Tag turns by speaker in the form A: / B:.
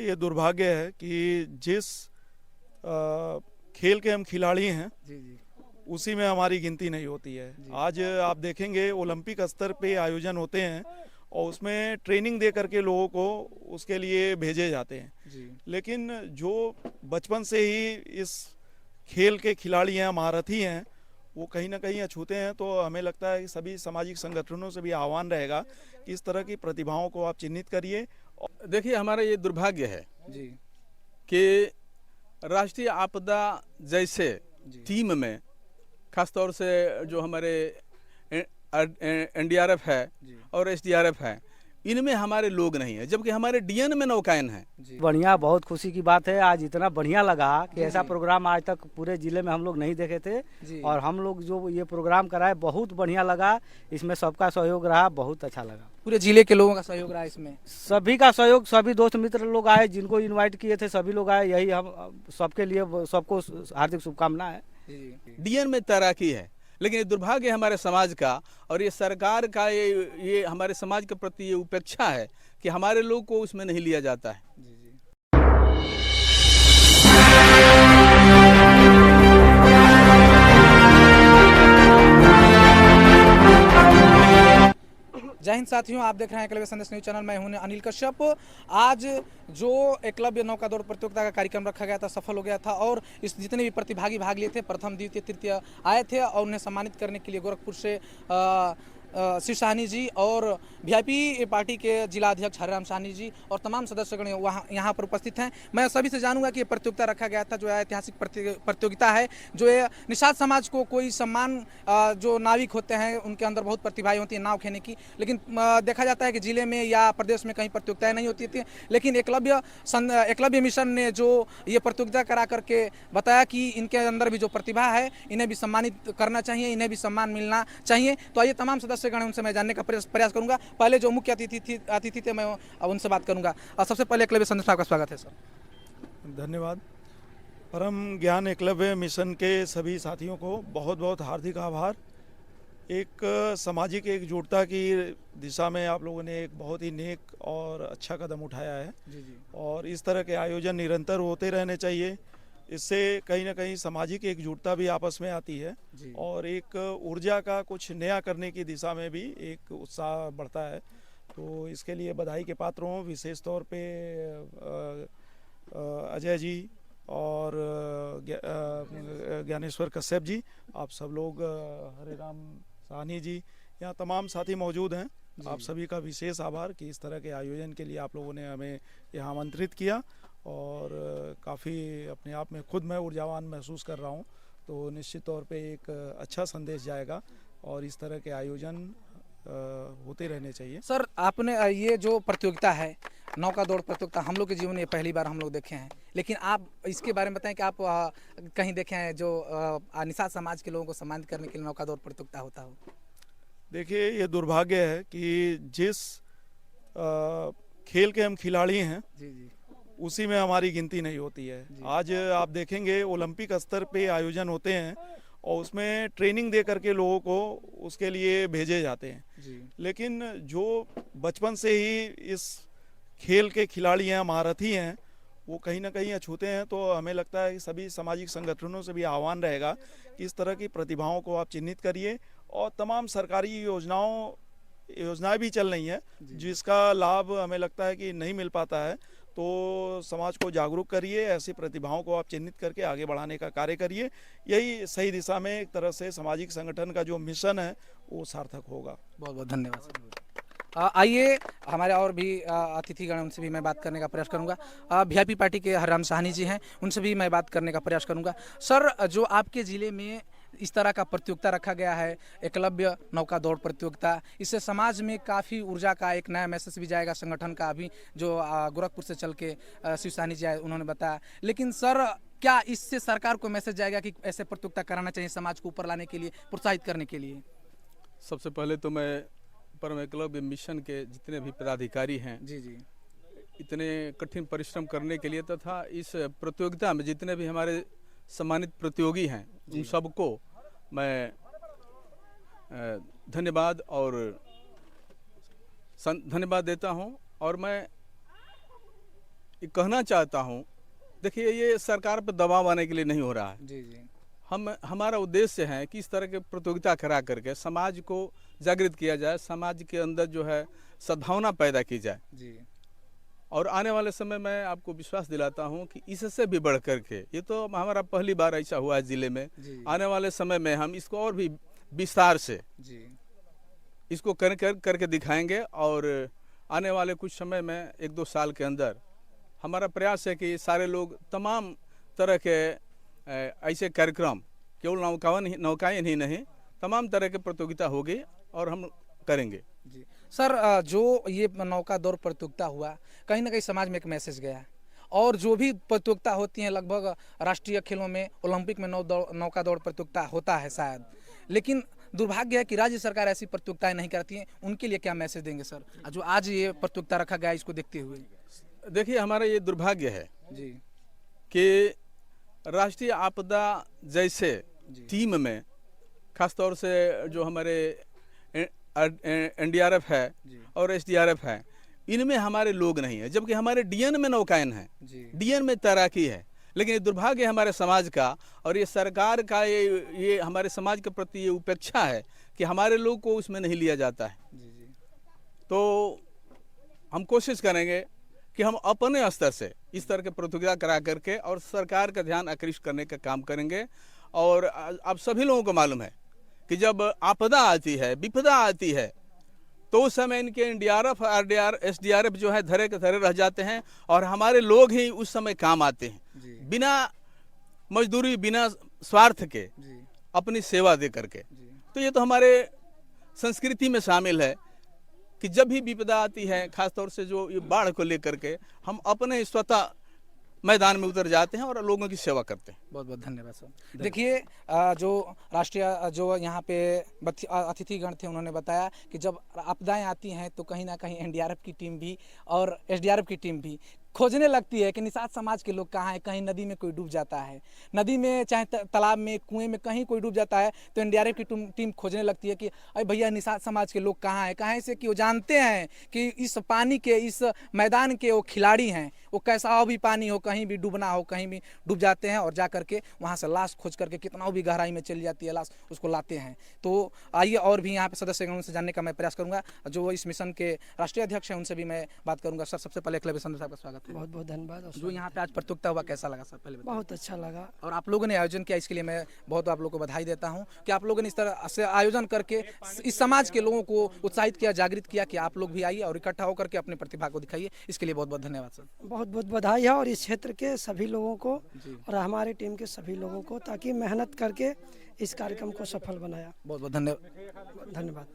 A: ये दुर्भाग्य है कि जिस खेल के हम खिलाड़ी हैं उसी में हमारी गिनती नहीं होती है। आज आप देखेंगे ओलंपिक स्तर पे आयोजन होते हैं और उसमें ट्रेनिंग दे करके लोगों को उसके लिए भेजे जाते हैं, लेकिन जो बचपन से ही इस खेल के खिलाड़ी हैं, महारथी हैं, वो कहीं ना कहीं अछूते हैं। तो हमें लगता है कि सभी सामाजिक संगठनों से भी आह्वान रहेगा कि इस तरह की प्रतिभाओं को आप चिन्हित करिए।
B: देखिए, हमारा ये दुर्भाग्य है कि राष्ट्रीय आपदा जैसे टीम में खासतौर से जो हमारे एनडीआरएफ है और एसडीआरएफ है, इनमें हमारे लोग नहीं है, जबकि हमारे डीएन में नौकायन है।
C: बढ़िया, बहुत खुशी की बात है। आज इतना बढ़िया लगा कि ऐसा प्रोग्राम आज तक पूरे जिले में हम लोग नहीं देखे थे और हम लोग जो ये प्रोग्राम कराए बहुत बढ़िया लगा। इसमें सबका सहयोग रहा, बहुत अच्छा लगा।
D: पूरे जिले के लोगों का सहयोग रहा इसमें,
C: सभी का सहयोग, सभी दोस्त मित्र लोग आए, जिनको इनवाइट किए थे सभी लोग आए। यही हम सबके लिए सबको हार्दिक शुभकामनाएं है।
B: डीएन में तैराकी है, लेकिन ये दुर्भाग्य हमारे समाज का और ये सरकार का ये हमारे समाज के प्रति ये उपेक्षा है कि हमारे लोग को उसमें नहीं लिया जाता है।
D: जय हिंद साथियों, आप देख रहे हैं एकलव्य संदेश न्यूज चैनल। मैं हूं अनिल कश्यप। आज जो एकलव्य नौका दौड़ प्रतियोगिता का कार्यक्रम रखा गया था सफल हो गया था और इस जितने भी प्रतिभागी भाग लिए थे, प्रथम द्वितीय तृतीय आए थे और उन्हें सम्मानित करने के लिए गोरखपुर से शिव साहनी जी और वीआईपी पार्टी के जिला अध्यक्ष हरिराम साहनी जी और तमाम सदस्यगण यहाँ पर उपस्थित हैं। मैं सभी से जानूंगा कि ये प्रतियोगिता रखा गया था, जो ऐतिहासिक प्रतियोगिता है, जो ये निषाद समाज को कोई सम्मान, जो नाविक होते हैं उनके अंदर बहुत प्रतिभाएं होती है नाव खेने की, लेकिन देखा जाता है कि जिले में या प्रदेश में कहीं प्रतियोगिताएं नहीं होती थी। लेकिन एकलव्य मिशन ने जो ये प्रतियोगिता करा करके बताया कि इनके अंदर भी जो प्रतिभा है इन्हें भी सम्मानित करना चाहिए, इन्हें भी सम्मान मिलना चाहिए। तो आइए तमाम सदस्यगण उनसे मैं जानने का प्रयास करूंगा। पहले जो मुख्य अतिथि थे मैं अब उनसे बात करूंगा। सबसे पहले एकलव्य संदेश में आपका स्वागत है सर।
A: धन्यवाद। परम ज्ञान एकलव्य मिशन के सभी साथियों को बहुत बहुत हार्दिक आभार। एक सामाजिक एकजुटता की दिशा में आप लोगों ने एक बहुत ही नेक और अच्छा कदम उठाया है और इस तरह के आयोजन निरंतर होते रहने चाहिए। इससे कहीं ना कहीं सामाजिक एकजुटता भी आपस में आती है और एक ऊर्जा का कुछ नया करने की दिशा में भी एक उत्साह बढ़ता है। तो इसके लिए बधाई के पात्र हों, विशेष तौर पे अजय जी और ज्ञानेश्वर कश्यप जी, आप सब लोग, हरिराम साहनी जी, यहाँ तमाम साथी मौजूद हैं। आप सभी का विशेष आभार कि इस तरह के आयोजन के लिए आप लोगों ने हमें यहाँ आमंत्रित किया और काफ़ी अपने आप में खुद मैं ऊर्जावान महसूस कर रहा हूँ। तो निश्चित तौर पे एक अच्छा संदेश जाएगा और इस तरह के आयोजन होते रहने चाहिए।
D: सर, आपने ये जो प्रतियोगिता है नौका दौड़ प्रतियोगिता, हम लोग के जीवन में पहली बार हम लोग देखे हैं, लेकिन आप इसके बारे में बताएं कि आप कहीं देखे हैं जो निषाद समाज के लोगों को सम्मानित करने के लिए नौका दौड़ प्रतियोगिता होता हो?
A: देखिए, ये दुर्भाग्य है कि जिस खेल के हम खिलाड़ी हैं उसी में हमारी गिनती नहीं होती है। आज आप देखेंगे ओलंपिक स्तर पे आयोजन होते हैं और उसमें ट्रेनिंग दे करके लोगों को उसके लिए भेजे जाते हैं, लेकिन जो बचपन से ही इस खेल के खिलाड़ी हैं, महारथी हैं, वो कहीं ना कहीं अछूते हैं। तो हमें लगता है कि सभी सामाजिक संगठनों से भी आह्वान रहेगा कि इस तरह की प्रतिभाओं को आप चिन्हित करिए और तमाम सरकारी योजनाएं भी चल रही हैं जिसका लाभ हमें लगता है कि नहीं मिल पाता है। तो समाज को जागरूक करिए, ऐसी प्रतिभाओं को आप चिन्हित करके आगे बढ़ाने का कार्य करिए। यही सही दिशा में एक तरह से सामाजिक संगठन का जो मिशन है वो सार्थक होगा।
D: बहुत बहुत धन्यवाद। आइए हमारे और भी अतिथिगण, उनसे भी मैं बात करने का प्रयास करूंगा। वीआईपी पार्टी के हरिराम साहनी जी हैं, उनसे भी मैं बात करने का प्रयास करूंगा। सर, जो आपके ज़िले में इस तरह का प्रतियोगिता रखा गया है, एकलव्य नौका दौड़ प्रतियोगिता, इससे समाज में काफ़ी ऊर्जा का एक नया मैसेज भी जाएगा संगठन का, अभी जो गोरखपुर से चल के शिव साहनी जी आए उन्होंने बताया। लेकिन सर, क्या इससे सरकार को मैसेज जाएगा कि ऐसे प्रतियोगिता कराना चाहिए समाज को ऊपर लाने के लिए, प्रोत्साहित करने के लिए?
B: सबसे पहले तो मैं परम एकलव्य मिशन के जितने भी पदाधिकारी हैं इतने कठिन परिश्रम करने के लिए तथा इस प्रतियोगिता में जितने भी हमारे सम्मानित प्रतियोगी हैं उन सबको मैं धन्यवाद देता हूं। और मैं ये कहना चाहता हूँ, देखिए ये सरकार पर दबाव आने के लिए नहीं हो रहा है।
D: जी जी
B: हमारा उद्देश्य है कि इस तरह के प्रतियोगिता करा करके समाज को जागृत किया जाए, समाज के अंदर जो है सद्भावना पैदा की जाए।
D: जी
B: और आने वाले समय में आपको विश्वास दिलाता हूं कि इससे भी बढ़ करके, ये तो हमारा पहली बार ऐसा हुआ है जिले में,
D: जी
B: आने वाले समय में हम इसको और भी विस्तार से
D: जी
B: इसको करके दिखाएंगे। और आने वाले कुछ समय में 1-2 साल के अंदर हमारा प्रयास है कि सारे लोग तमाम तरह के ऐसे कार्यक्रम, केवल नौकायन ही नहीं, तमाम तरह की प्रतियोगिता होगी और हम करेंगे।
D: जी सर, जो ये नौका दौड़ प्रतियोगिता हुआ, कहीं ना कहीं समाज में एक मैसेज गया, और जो भी प्रतियोगिता होती हैं लगभग राष्ट्रीय खेलों में, ओलंपिक में नौका दौड़ प्रतियोगिता होता है शायद, लेकिन दुर्भाग्य है कि राज्य सरकार ऐसी प्रतियोगिताएं नहीं करती हैं। उनके लिए क्या मैसेज देंगे सर, जो आज ये प्रतियोगिता रखा गया इसको देखते हुए?
B: देखिए हमारा ये दुर्भाग्य है
D: जी
B: कि राष्ट्रीय आपदा जैसे टीम में, खासतौर से जो हमारे NDRF है और SDRF है, इनमें हमारे लोग नहीं है, जबकि हमारे DN में नौकायन है, DN में तैराकी है। लेकिन ये दुर्भाग्य है हमारे समाज का, और ये सरकार का ये हमारे समाज के प्रति ये उपेक्षा है कि हमारे लोग को उसमें नहीं लिया जाता है। तो हम कोशिश करेंगे कि हम अपने स्तर से इस तरह के प्रतियोगिता करा करके और सरकार का ध्यान आकृष्ट करने का काम करेंगे। और आप सभी लोगों को मालूम है कि जब आपदा आती है, विपदा आती है, तो उस समय इनके NDRF, RDR, SDRF जो है धरे के धरे रह जाते हैं, और हमारे लोग ही उस समय काम आते हैं, बिना मजदूरी, बिना स्वार्थ के अपनी सेवा दे करके। तो ये तो हमारे संस्कृति में शामिल है कि जब भी विपदा आती है, खासतौर से जो ये बाढ़ को लेकर के, हम अपने स्वतः मैदान में उतर जाते हैं और लोगों की सेवा करते हैं।
D: बहुत बहुत धन्यवाद सर। देखिए, जो राष्ट्रीय जो यहाँ पे अतिथिगण थे, उन्होंने बताया कि जब आपदाएं आती हैं तो कहीं ना कहीं NDRF की टीम भी और SDRF की टीम भी खोजने लगती है कि निषाद समाज के लोग कहाँ हैं। कहीं नदी में कोई डूब जाता है, नदी में चाहे तालाब में, कुएं में, कहीं कोई डूब जाता है, तो NDRF की टीम खोजने लगती है कि अरे भैया निषाद समाज के लोग कहाँ हैं। कहाँ से कि वो जानते हैं कि इस पानी के, इस मैदान के वो खिलाड़ी हैं, वो कैसा भी पानी हो, कहीं भी डूबना हो, कहीं भी डूब जाते हैं, और जा करके वहाँ से लाश खोज करके, कितना भी गहराई में चली जाती है लाश, उसको लाते हैं। तो आइए और भी यहाँ पे सदस्यगणों से जानने का मैं प्रयास करूँगा। जो इस मिशन के राष्ट्रीय अध्यक्ष हैं उनसे भी मैं बात करूँगा। सर, सबसे पहले एकलव्य संधू साहब का स्वागत है।
E: बहुत बहुत धन्यवाद।
D: जो यहाँ पे आज प्रतियोगिता हुआ, कैसा लगा सर, पहले बताइए।
E: बहुत अच्छा लगा।
D: और आप लोगों ने आयोजन किया, इसके लिए मैं बहुत आप लोगों को बधाई देता हूँ कि आप लोगों ने इस तरह से आयोजन करके इस समाज के लोगों को उत्साहित किया, जागृत किया कि आप लोग भी आइए और इकट्ठा होकर के अपने प्रतिभा को दिखाइए। इसके लिए बहुत बहुत धन्यवाद सर।
E: बहुत बहुत बधाई है, और इस क्षेत्र के सभी लोगों को और हमारी टीम के सभी लोगों को, ताकि मेहनत करके इस कार्यक्रम को सफल बनाया।
D: बहुत बहुत धन्यवाद।
E: धन्यवाद।